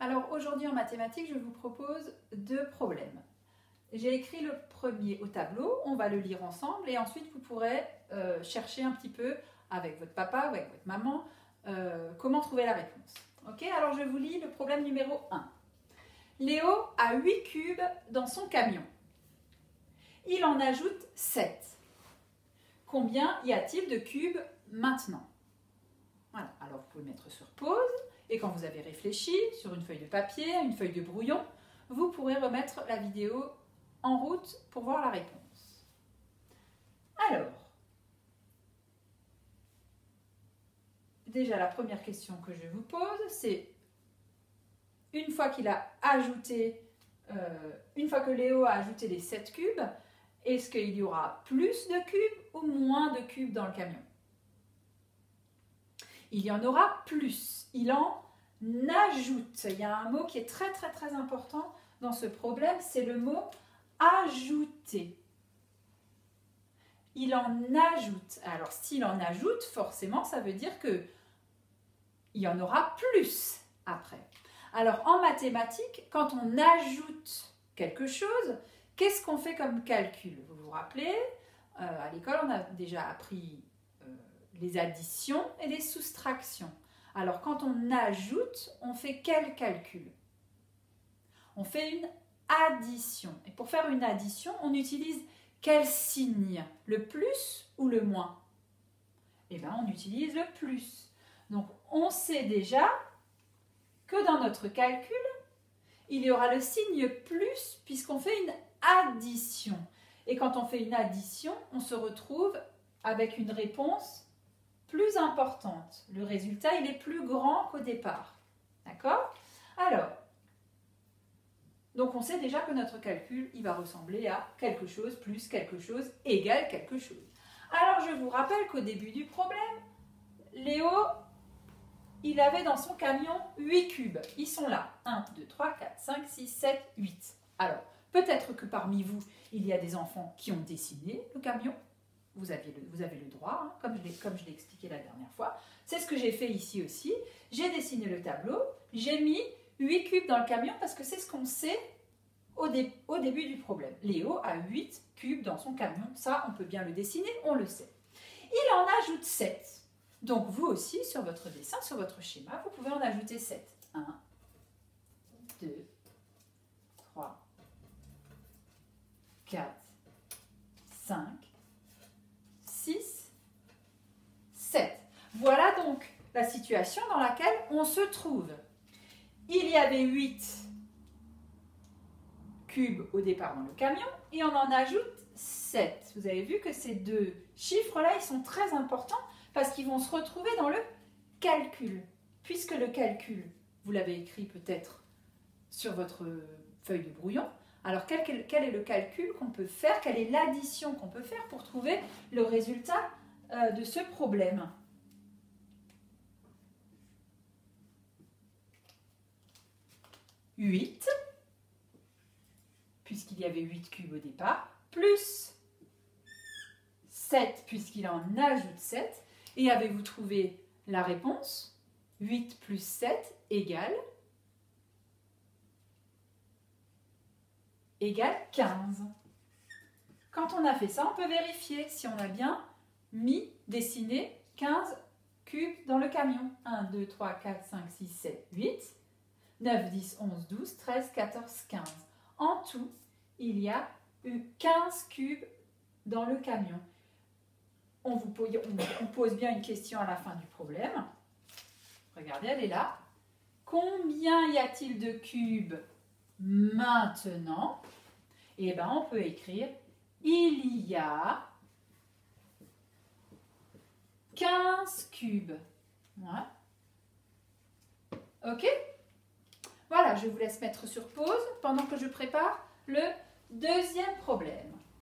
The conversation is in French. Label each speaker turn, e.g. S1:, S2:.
S1: Alors aujourd'hui en mathématiques, je vous propose deux problèmes. J'ai écrit le premier au tableau, on va le lire ensemble et ensuite vous pourrez chercher un petit peu avec votre papa ou avec votre maman comment trouver la réponse. Ok, alors je vous lis le problème numéro 1. Léo a 8 cubes dans son camion. Il en ajoute 7. Combien y a-t-il de cubes maintenant? Voilà, alors vous pouvez mettre sur pause et quand vous avez réfléchi sur une feuille de papier, une feuille de brouillon, vous pourrez remettre la vidéo en route pour voir la réponse. Alors, déjà la première question que je vous pose, c'est une fois qu'il a ajouté, une fois que Léo a ajouté les 7 cubes, est-ce qu'il y aura plus de cubes ou moins de cubes dans le camion? Il y en aura plus. Il en ajoute. Il y a un mot qui est très important dans ce problème, c'est le mot ajouter. Il en ajoute. Alors, s'il en ajoute, forcément, ça veut dire qu'il y en aura plus après. Alors, en mathématiques, quand on ajoute quelque chose, qu'est-ce qu'on fait comme calcul? Vous vous rappelez, à l'école, on a déjà appris les additions et les soustractions. Alors, quand on ajoute, on fait quel calcul? On fait une addition. Et pour faire une addition, on utilise quel signe? Le plus ou le moins? Eh bien, on utilise le plus. Donc, on sait déjà que dans notre calcul, il y aura le signe plus puisqu'on fait une addition. Et quand on fait une addition, on se retrouve avec une réponse plus importante. Le résultat, il est plus grand qu'au départ. D'accord? Alors, donc on sait déjà que notre calcul, il va ressembler à quelque chose plus quelque chose égale quelque chose. Alors, je vous rappelle qu'au début du problème, Léo, il avait dans son camion 8 cubes. Ils sont là. 1, 2, 3, 4, 5, 6, 7, 8. Alors, peut-être que parmi vous, il y a des enfants qui ont dessiné le camion. Vous avez le droit, hein, comme je l'ai expliqué la dernière fois. C'est ce que j'ai fait ici aussi. J'ai dessiné le tableau, j'ai mis 8 cubes dans le camion parce que c'est ce qu'on sait au début du problème. Léo a 8 cubes dans son camion. Ça, on peut bien le dessiner, on le sait. Il en ajoute 7. Donc, vous aussi, sur votre dessin, sur votre schéma, vous pouvez en ajouter 7. 1, 2, 3, 4, 5, 6, 7. Voilà donc la situation dans laquelle on se trouve. Il y avait 8 cubes au départ dans le camion et on en ajoute 7. Vous avez vu que ces deux chiffres-là, ils sont très importants parce qu'ils vont se retrouver dans le calcul. Puisque le calcul, vous l'avez écrit peut-être sur votre feuille de brouillon, alors quel est le calcul qu'on peut faire? Quelle est l'addition qu'on peut faire pour trouver le résultat de ce problème? « 8 » puisqu'il y avait 8 cubes au départ, plus 7 puisqu'il en ajoute 7. Et avez-vous trouvé la réponse? 8 plus 7 égale 15. Quand on a fait ça, on peut vérifier si on a bien dessiné 15 cubes dans le camion. 1, 2, 3, 4, 5, 6, 7, 8, 9, 10, 11, 12, 13, 14, 15. En tout, il y a eu 15 cubes dans le camion. On pose bien une question à la fin du problème. Regardez, elle est là. Combien y a-t-il de cubes maintenant? Eh bien, on peut écrire il y a 15 cubes. Ouais. Ok? Voilà, je vous laisse mettre sur pause pendant que je prépare le deuxième problème.